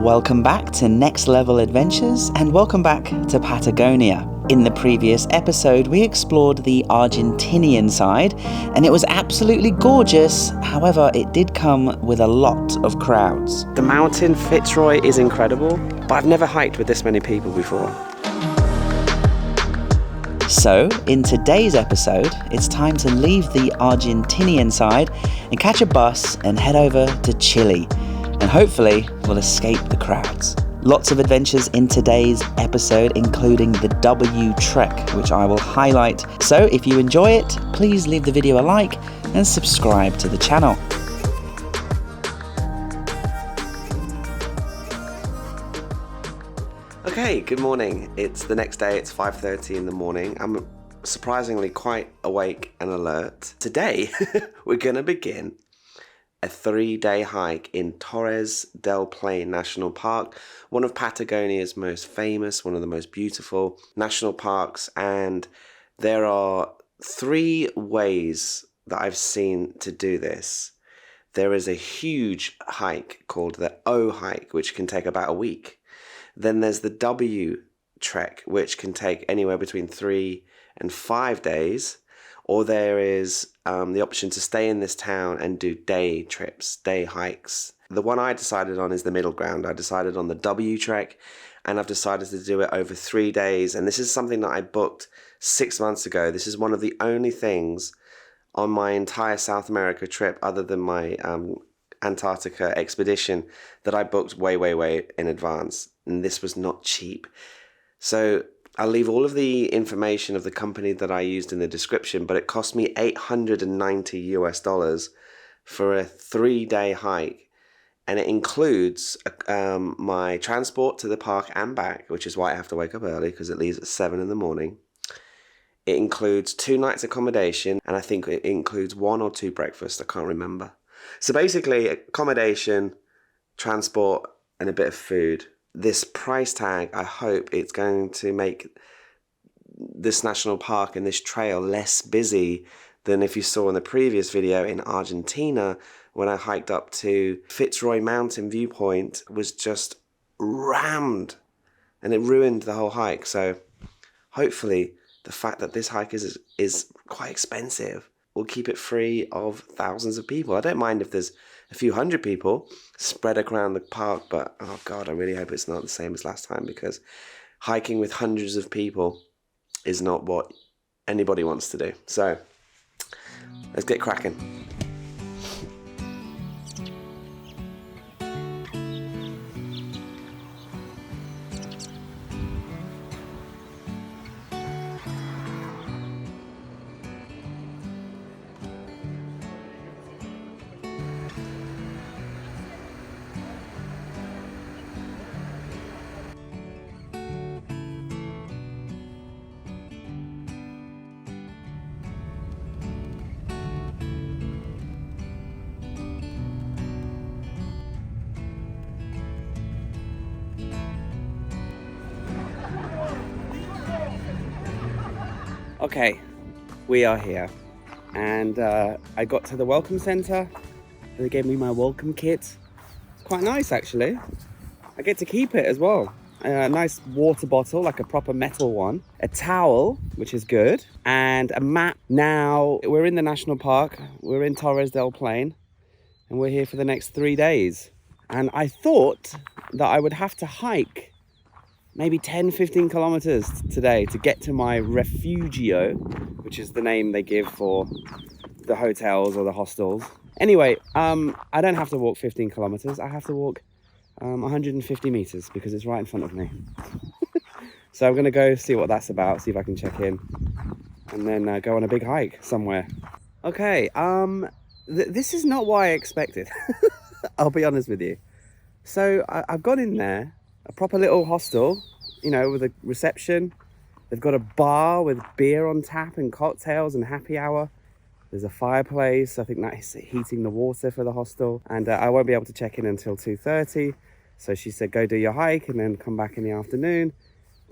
Welcome back to Next Level Adventures and welcome back to Patagonia. In the previous episode, we explored the Argentinian side and it was absolutely gorgeous. However, it did come with a lot of crowds. The mountain Fitzroy is incredible, but I've never hiked with this many people before. So, in today's episode, it's time to leave the Argentinian side and catch a bus and head over to Chile. And hopefully, we'll escape the crowds. Lots of adventures in today's episode, including the W Trek, which I will highlight. So, if you enjoy it, please leave the video a like and subscribe to the channel. Okay, good morning. It's the next day, it's 5:30 in the morning. I'm surprisingly quite awake and alert. Today, we're gonna begin a 3-day hike in Torres del Paine National Park, one of Patagonia's most famous, one of the most beautiful national parks. And there are 3 ways that I've seen to do this. There is a huge hike called the O hike, which can take about a week. Then there's the W trek, which can take anywhere between 3 and 5 days. Or there is the option to stay in this town and do day trips, day hikes. The one I decided on is the middle ground. I decided on the W trek, and I've decided to do it over 3 days. And this is something that I booked 6 months ago. This is one of the only things on my entire South America trip, other than my Antarctica expedition, that I booked way in advance. And this was not cheap. So I'll leave all of the information of the company that I used in the description, but it cost me $890 for a 3-day hike. And it includes my transport to the park and back, which is why I have to wake up early because it leaves at 7 in the morning. It includes 2 nights accommodation, and I think it includes 1 or 2 breakfasts. I can't remember. So basically, accommodation, transport, and a bit of food. This price tag, I hope it's going to make this national park and this trail less busy than if you saw in the previous video in Argentina when I hiked up to Fitzroy Mountain viewpoint. Was just rammed and it ruined the whole hike. So hopefully the fact that this hike is quite expensive will keep it free of thousands of people. I don't mind if there's a few hundred people spread around the park, but oh God, I really hope it's not the same as last time, because hiking with hundreds of people is not what anybody wants to do. So let's get cracking. Okay, we are here, and I got to the welcome center. They gave me my welcome kit. It's quite nice, actually. I get to keep it as well. A nice water bottle, like a proper metal one, a towel, which is good, and a map. Now we're in the national park. We're in Torres del Paine, and we're here for the next 3 days. And I thought that I would have to hike maybe 10-15 kilometers today to get to my refugio, which is the name they give for the hotels or the hostels. Anyway, I don't have to walk 15 kilometers. I have to walk 150 meters because it's right in front of me. So I'm gonna go see what that's about, see if I can check in, and then go on a big hike somewhere. Okay, this is not what I expected. I'll be honest with you. So I've gone in there, a proper little hostel, you know, with a reception. They've got a bar with beer on tap and cocktails and happy hour. There's a fireplace. I think that is heating the water for the hostel. And I won't be able to check in until 2:30. So she said, go do your hike and then come back in the afternoon.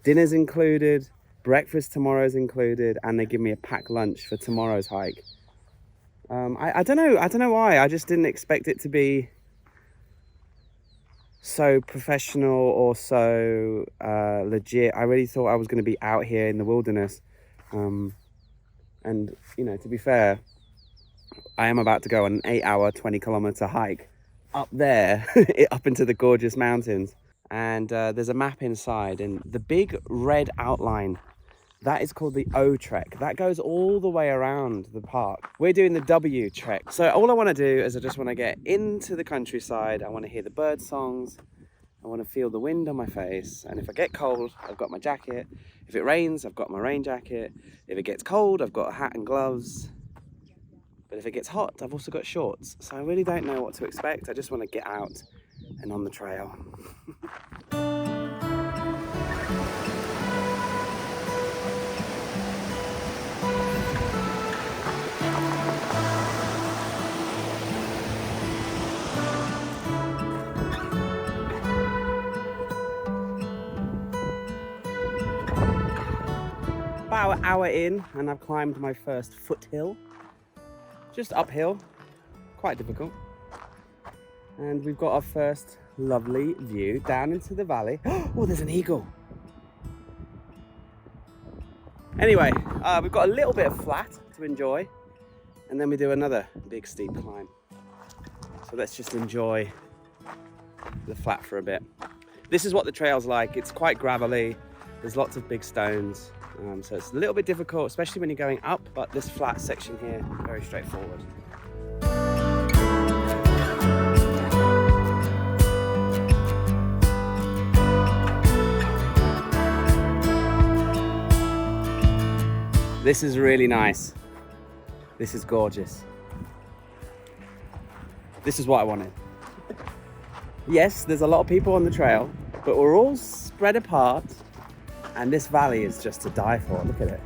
Dinner's included, breakfast tomorrow's included, and they give me a packed lunch for tomorrow's hike. I don't know why. I just didn't expect it to be so professional or so legit. I really thought I was going to be out here in the wilderness. And, you know, to be fair, I am about to go on an 8-hour, 20-kilometer hike up there, up into the gorgeous mountains. And there's a map inside, and the big red outline, that is called the O Trek. That goes all the way around the park. We're doing the W Trek. So all I want to do is I just want to get into the countryside. I want to hear the bird songs. I want to feel the wind on my face. And if I get cold, I've got my jacket. If it rains, I've got my rain jacket. If it gets cold, I've got a hat and gloves. But if it gets hot, I've also got shorts. So I really don't know what to expect. I just want to get out and on the trail. About an hour in, and I've climbed my first foothill. Just uphill, quite difficult. And we've got our first lovely view down into the valley. Oh, there's an eagle. Anyway, we've got a little bit of flat to enjoy, and then we do another big steep climb. So let's just enjoy the flat for a bit. This is what the trail's like. It's quite gravelly. There's lots of big stones. So it's a little bit difficult, especially when you're going up, but this flat section here, very straightforward. This is really nice. This is gorgeous. This is what I wanted. Yes, there's a lot of people on the trail, but we're all spread apart. And this valley is just to die for. Look at it.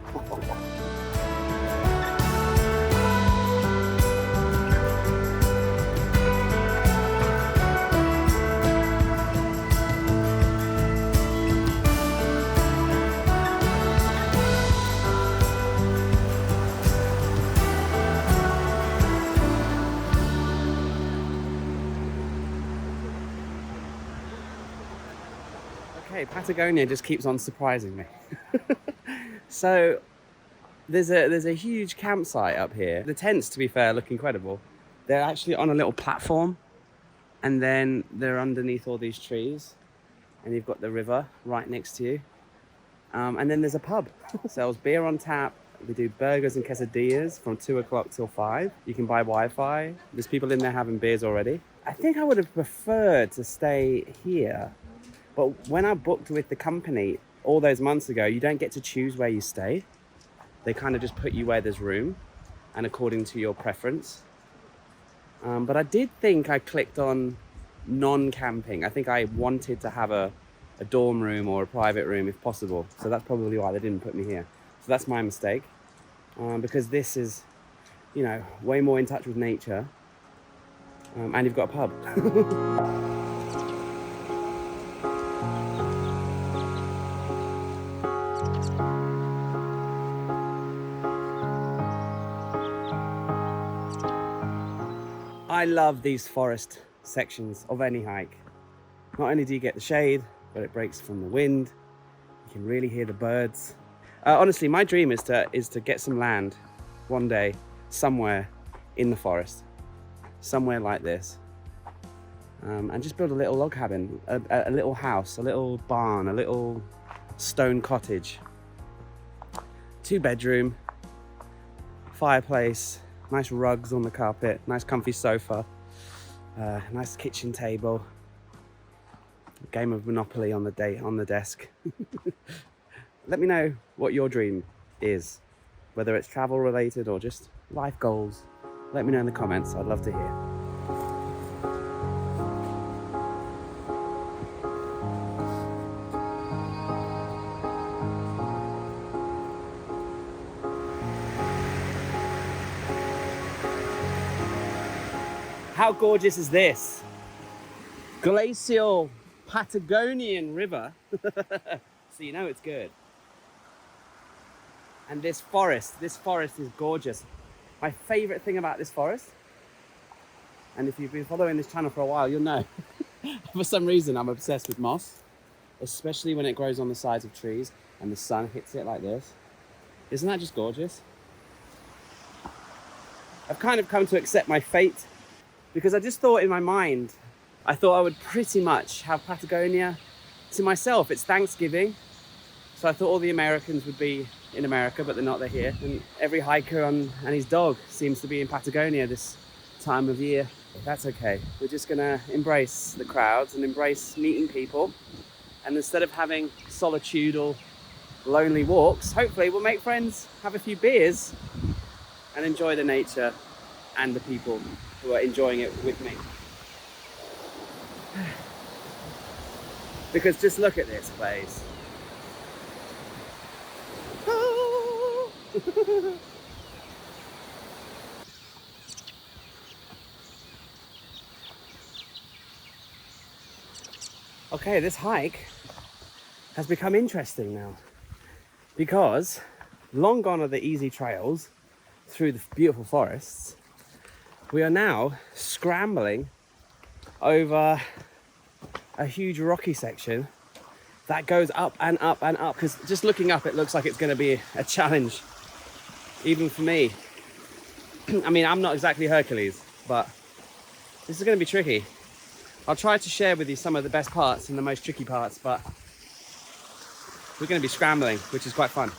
Okay, Patagonia just keeps on surprising me. So there's a huge campsite up here. The tents, to be fair, look incredible. They're actually on a little platform, and then they're underneath all these trees, and you've got the river right next to you. And then there's a pub. Sells beer on tap. We do burgers and quesadillas from 2 o'clock till 5. You can buy Wi-Fi. There's people in there having beers already. I think I would have preferred to stay here. But when I booked with the company all those months ago, you don't get to choose where you stay. They kind of just put you where there's room and according to your preference. But I did think I clicked on non-camping. I think I wanted to have a dorm room or a private room if possible. So that's probably why they didn't put me here. So that's my mistake. Because this is, you know, way more in touch with nature. And you've got a pub. I love these forest sections of any hike. Not only do you get the shade, but it breaks from the wind. You can really hear the birds. Honestly, my dream is to get some land one day somewhere in the forest, somewhere like this, and just build a little log cabin, a little house, a little barn, a little stone cottage, 2-bedroom, fireplace, nice rugs on the carpet, nice comfy sofa, nice kitchen table, a game of Monopoly on the desk. Let me know what your dream is, whether it's travel related or just life goals. Let me know in the comments. I'd love to hear. How gorgeous is this? Glacial Patagonian river. So you know it's good. And this forest is gorgeous. My favorite thing about this forest, and if you've been following this channel for a while, you'll know, For some reason, I'm obsessed with moss, especially when it grows on the sides of trees and the sun hits it like this. Isn't that just gorgeous? I've kind of come to accept my fate because I just thought in my mind, I thought I would pretty much have Patagonia to myself. It's Thanksgiving, so I thought all the Americans would be in America, but they're not, they're here. And every hiker and his dog seems to be in Patagonia this time of year. That's okay. We're just gonna embrace the crowds and embrace meeting people. And instead of having solitudal, lonely walks, hopefully we'll make friends, have a few beers, and enjoy the nature and the people who are enjoying it with me. Because just look at this place. Okay, this hike has become interesting now because long gone are the easy trails through the beautiful forests. We are now scrambling over a huge rocky section that goes up and up and up, because just looking up it looks like it's going to be a challenge even for me. I mean, I'm not exactly Hercules, but this is going to be tricky. I'll try to share with you some of the best parts and the most tricky parts, but we're going to be scrambling, which is quite fun.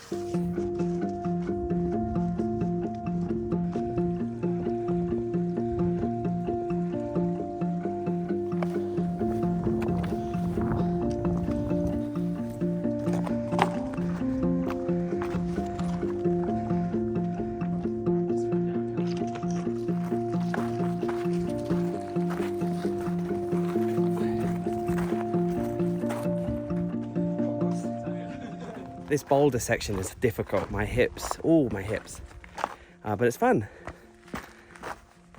This boulder section is difficult. My hips, but it's fun.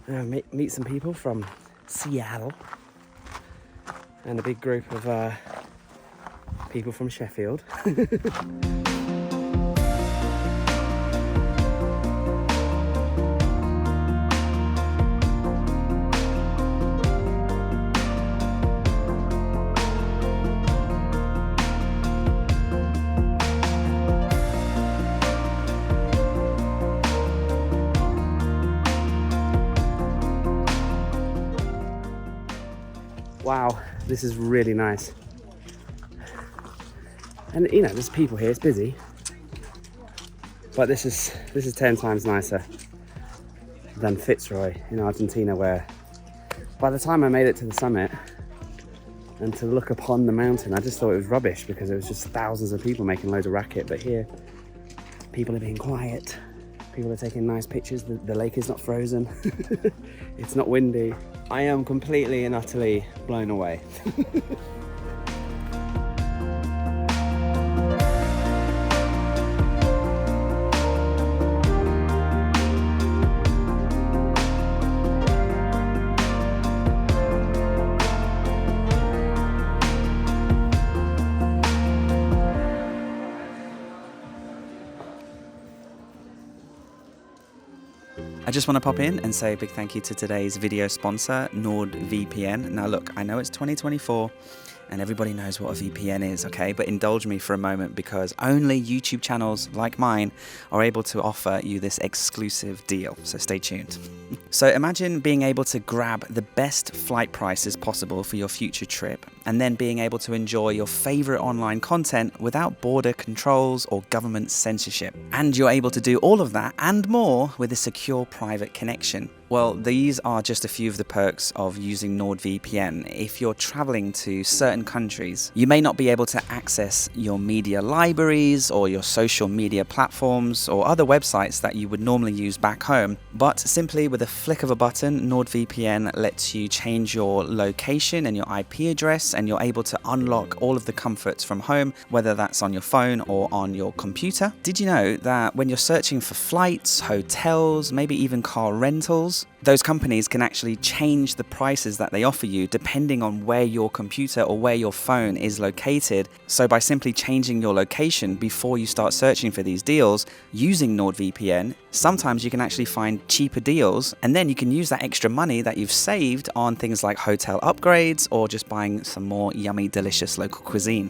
Meet some people from Seattle and a big group of people from Sheffield. Wow, this is really nice. And you know, there's people here, it's busy. But this is 10 times nicer than Fitzroy in Argentina, where by the time I made it to the summit and to look upon the mountain, I just thought it was rubbish because it was just thousands of people making loads of racket. But here, people are being quiet. People are taking nice pictures. The lake is not frozen. It's not windy. I am completely and utterly blown away. I just want to pop in and say a big thank you to today's video sponsor, NordVPN. Now look, I know it's 2024 and everybody knows what a VPN is, okay? But indulge me for a moment because only YouTube channels like mine are able to offer you this exclusive deal, so stay tuned. So imagine being able to grab the best flight prices possible for your future trip and then being able to enjoy your favorite online content without border controls or government censorship. And you're able to do all of that and more with a secure private connection. Well, these are just a few of the perks of using NordVPN. If you're traveling to certain countries, you may not be able to access your media libraries or your social media platforms or other websites that you would normally use back home, but simply with a flick of a button, NordVPN lets you change your location and your IP address, and you're able to unlock all of the comforts from home, whether that's on your phone or on your computer. Did you know that when you're searching for flights, hotels, maybe even car rentals, deals, those companies can actually change the prices that they offer you depending on where your computer or where your phone is located. So by simply changing your location before you start searching for these deals using NordVPN, sometimes you can actually find cheaper deals, and then you can use that extra money that you've saved on things like hotel upgrades or just buying some more yummy, delicious local cuisine.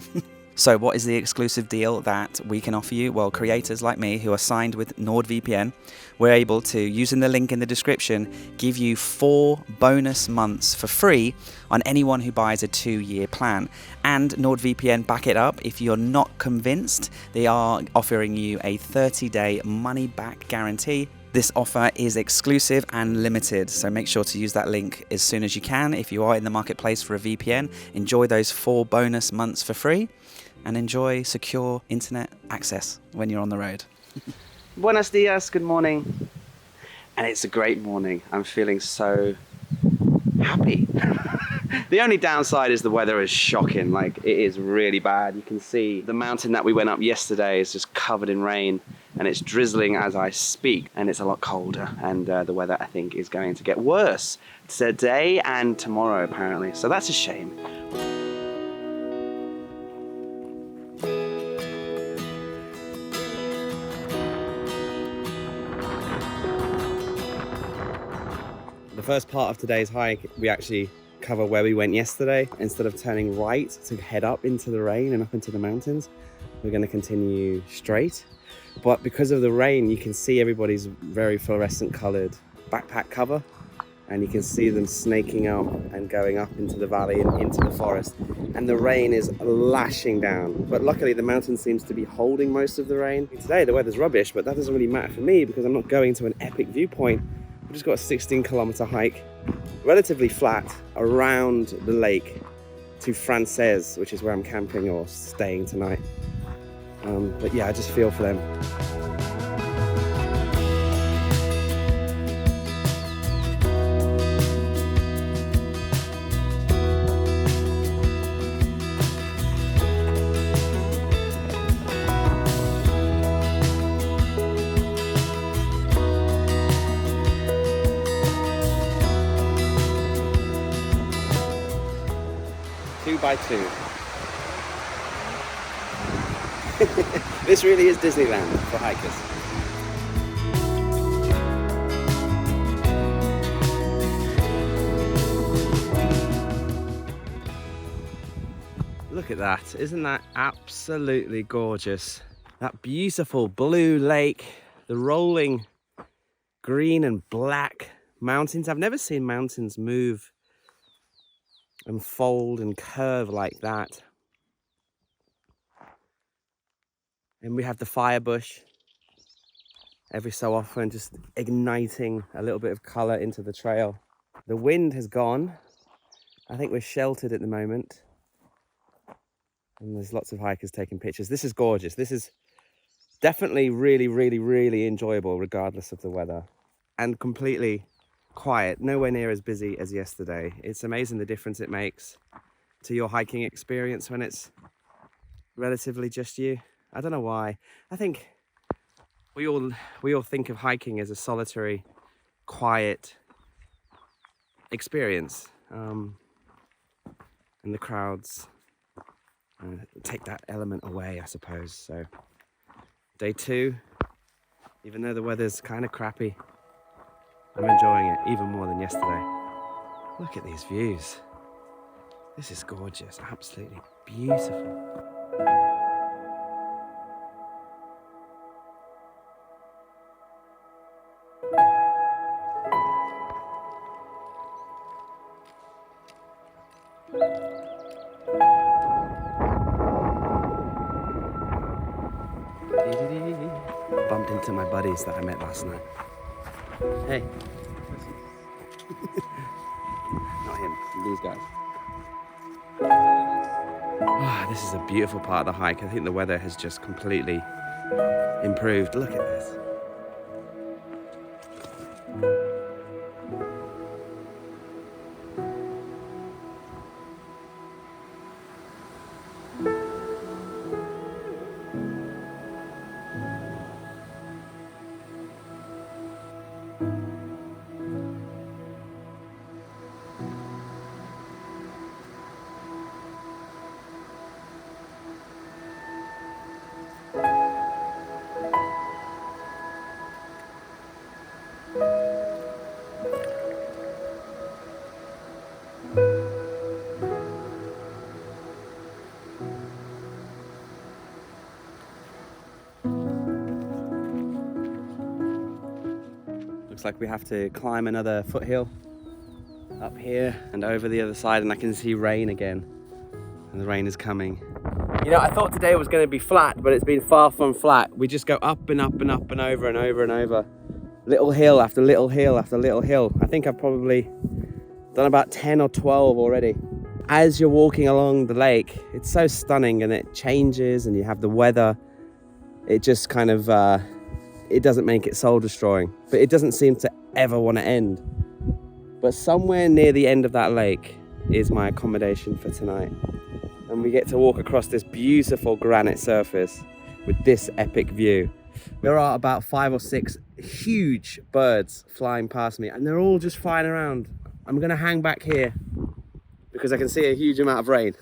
So what is the exclusive deal that we can offer you? Well, creators like me who are signed with NordVPN, we're able to, using the link in the description, give you 4 bonus months for free on anyone who buys a 2-year plan. And NordVPN back it up. If you're not convinced, they are offering you a 30-day money-back guarantee. This offer is exclusive and limited, so make sure to use that link as soon as you can. If you are in the marketplace for a VPN, enjoy those 4 bonus months for free and enjoy secure internet access when you're on the road. Buenos dias, good morning. And it's a great morning. I'm feeling so happy. The only downside is the weather is shocking. Like, it is really bad. You can see the mountain that we went up yesterday is just covered in rain, and it's drizzling as I speak, and it's a lot colder, and the weather, I think, is going to get worse today and tomorrow, apparently. So that's a shame. The first part of today's hike, we actually cover where we went yesterday. Instead of turning right to head up into the rain and up into the mountains, we're going to continue straight. But because of the rain, you can see everybody's very fluorescent colored backpack cover, and you can see them snaking up and going up into the valley and into the forest. And the rain is lashing down. But luckily the mountain seems to be holding most of the rain. Today the weather's rubbish, but that doesn't really matter for me because I'm not going to an epic viewpoint. We've just got a 16-kilometer hike, relatively flat, around the lake to Francés, which is where I'm camping or staying tonight. But yeah, I just feel for them. By 2. This really is Disneyland for hikers. Look at that. Isn't that absolutely gorgeous? That beautiful blue lake, the rolling green and black mountains. I've never seen mountains move and fold and curve like that. And we have the fire bush every so often, just igniting a little bit of color into the trail. The wind has gone. I think we're sheltered at the moment. And there's lots of hikers taking pictures. This is gorgeous. This is definitely really, really, really enjoyable regardless of the weather. And completely quiet, nowhere near as busy as yesterday. It's amazing the difference it makes to your hiking experience when it's relatively just you. I don't know why. I think we all think of hiking as a solitary, quiet experience, and the crowds take that element away, I suppose. So day 2, even though the weather's kind of crappy, I'm enjoying it even more than yesterday. Look at these views. This is gorgeous, absolutely beautiful. Bumped into my buddies that I met last night. Hey. Not him, these guys. This is a beautiful part of the hike. I think the weather has just completely improved. Look at this. Looks like we have to climb another foothill up here and over the other side, and I can see rain again. And the rain is coming. You know, I thought today was going to be flat, but it's been far from flat. We just go up and up and up and over and over and over. Little hill after little hill after little hill. I think I've probably done about 10 or 12 already. As you're walking along the lake, it's so stunning, and it changes, and you have the weather. It just kind of, it doesn't make it soul destroying, but it doesn't seem to ever want to end. But somewhere near the end of that lake is my accommodation for tonight. And we get to walk across this beautiful granite surface with this epic view. There are about 5 or 6 huge birds flying past me, and they're all just flying around. I'm gonna hang back here because I can see a huge amount of rain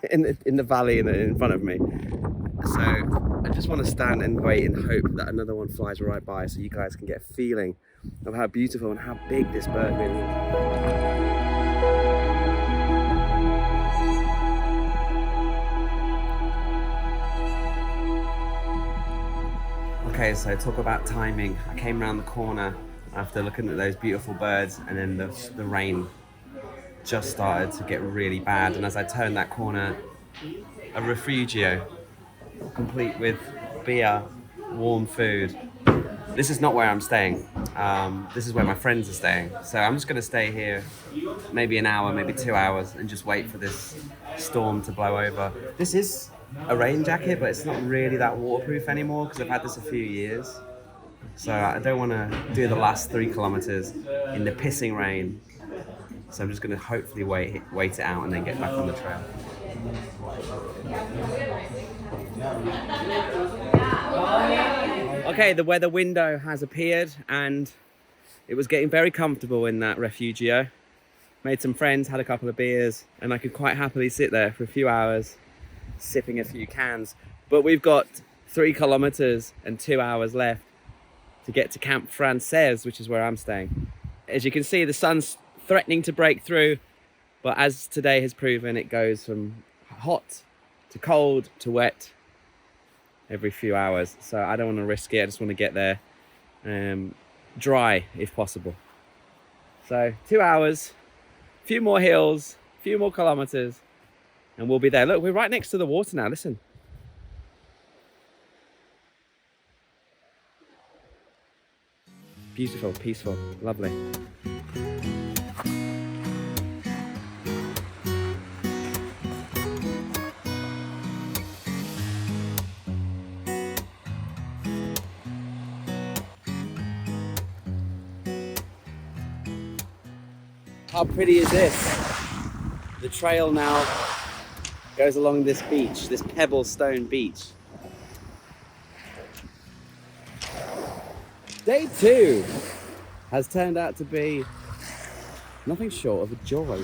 in the valley in front of me. So I just want to stand and wait and hope that another one flies right by, so you guys can get a feeling of how beautiful and how big this bird really is. Okay, so talk about timing. I came around the corner after looking at those beautiful birds, and then the rain just started to get really bad. And as I turned that corner, a refugio, complete with beer, warm food. This is not where I'm staying. This is where my friends are staying. So I'm just gonna stay here maybe an hour, maybe 2 hours, and just wait for this storm to blow over. This is a rain jacket, but it's not really that waterproof anymore because I've had this a few years. So I don't want to do the last 3 kilometers in the pissing rain. So I'm just going to hopefully wait it out and then get back on the trail. Okay, the weather window has appeared, and it was getting very comfortable in that refugio. Made some friends, had a couple of beers, and I could quite happily sit there for a few hours sipping a few cans. But we've got 3 kilometers and 2 hours left to get to Camp Francés, which is where I'm staying. As you can see, the sun's threatening to break through, but as today has proven, it goes from hot to cold to wet every few hours. So I don't want to risk it. I just want to get there dry if possible. So 2 hours, a few more hills, a few more kilometers, and we'll be there. Look, we're right next to the water now, listen. Beautiful, peaceful, lovely. How pretty is this? The trail now goes along this beach, this pebble stone beach. Day 2 has turned out to be nothing short of a joy.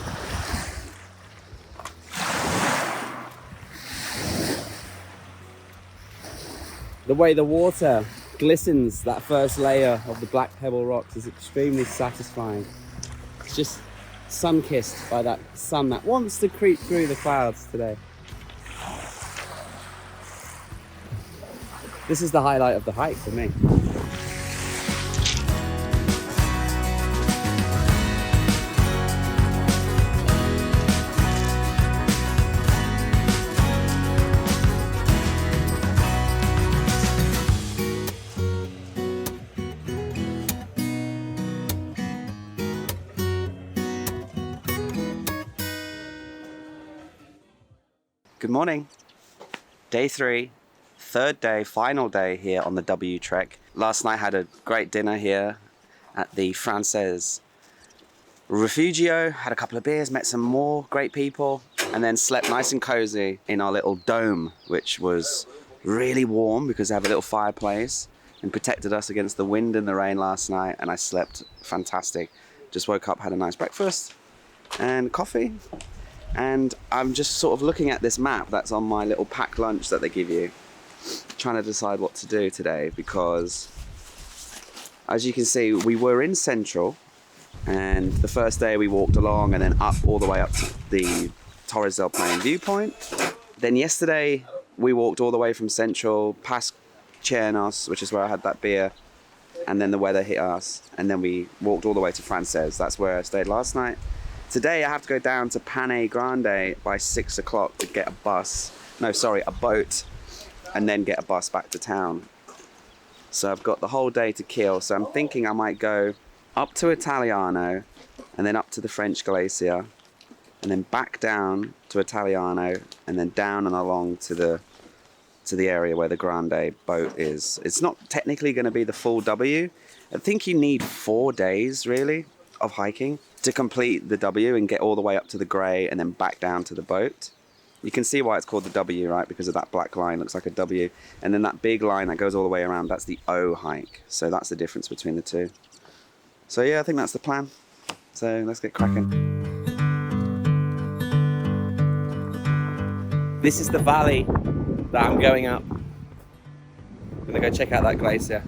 The way the water glistens that first layer of the black pebble rocks is extremely satisfying. It's just sun-kissed by that sun that wants to creep through the clouds today. This is the highlight of the hike for me. Good morning. Day 3, third day, final day here on the W Trek. Last night had a great dinner here at the Francés Refugio, had a couple of beers, met some more great people, and then slept nice and cozy in our little dome, which was really warm because they have a little fireplace and protected us against the wind and the rain last night, and I slept fantastic. Just woke up, had a nice breakfast and coffee. And I'm just sort of looking at this map that's on my little packed lunch that they give you, trying to decide what to do today, because as you can see, we were in Central, and the first day we walked along and then up all the way up to the Torres del Paine viewpoint. Then yesterday we walked all the way from Central past Chernos, which is where I had that beer, and then the weather hit us, and then we walked all the way to Francés. That's where I stayed last night. Today I have to go down to Paine Grande by 6 o'clock to get a boat, and then get a bus back to town. So I've got the whole day to kill. So I'm thinking I might go up to Italiano, and then up to the French glacier, and then back down to Italiano, and then down and along to the area where the Grande boat is. It's not technically going to be the full W. I think you need 4 days really of hiking to complete the W and get all the way up to the Grey and then back down to the boat. You can see why it's called the W, right? Because of that black line, looks like a W. And then that big line that goes all the way around, that's the O hike. So that's the difference between the two. So yeah, I think that's the plan. So let's get cracking. This is the valley that I'm going up. I'm gonna go check out that glacier.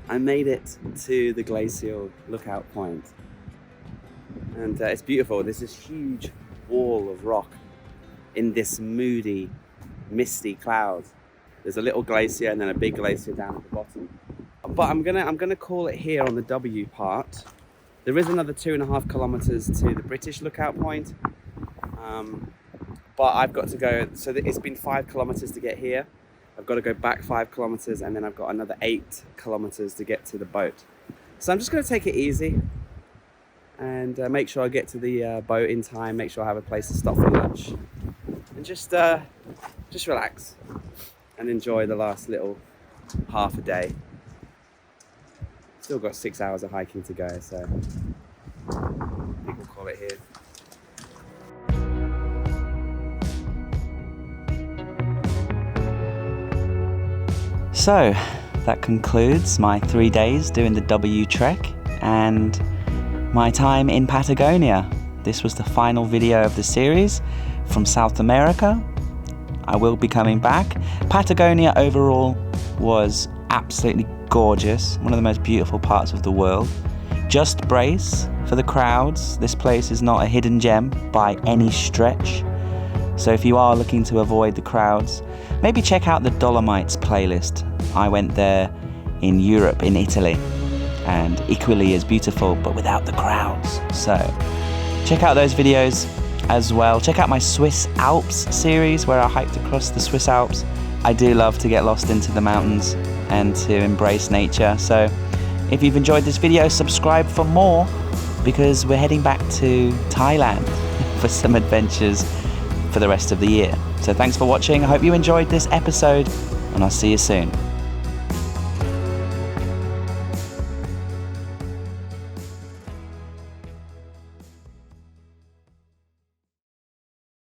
I made it to the glacial lookout point, and it's beautiful. There's this huge wall of rock in this moody, misty cloud. There's a little glacier and then a big glacier down at the bottom. But I'm gonna call it here on the W part. There is another 2.5 kilometers to the British lookout point, but I've got to go. So it's been 5 kilometers to get here. I've got to go back 5 kilometers, and then I've got another 8 kilometers to get to the boat. So I'm just going to take it easy and make sure I get to the boat in time, make sure I have a place to stop for lunch, and just relax and enjoy the last little half a day. Still got 6 hours of hiking to go, so I think we'll call it here. So that concludes my 3 days doing the W trek and my time in Patagonia. This was the final video of the series from South America. I will be coming back. Patagonia overall was absolutely gorgeous, one of the most beautiful parts of the world. Just brace for the crowds. This place is not a hidden gem by any stretch. So if you are looking to avoid the crowds, maybe check out the Dolomites playlist. I went there in Europe, in Italy, and equally as beautiful, but without the crowds. So check out those videos as well. Check out my Swiss Alps series where I hiked across the Swiss Alps. I do love to get lost into the mountains and to embrace nature. So if you've enjoyed this video, subscribe for more, because we're heading back to Thailand for some adventures for the rest of the year. So thanks for watching. I hope you enjoyed this episode, and I'll see you soon.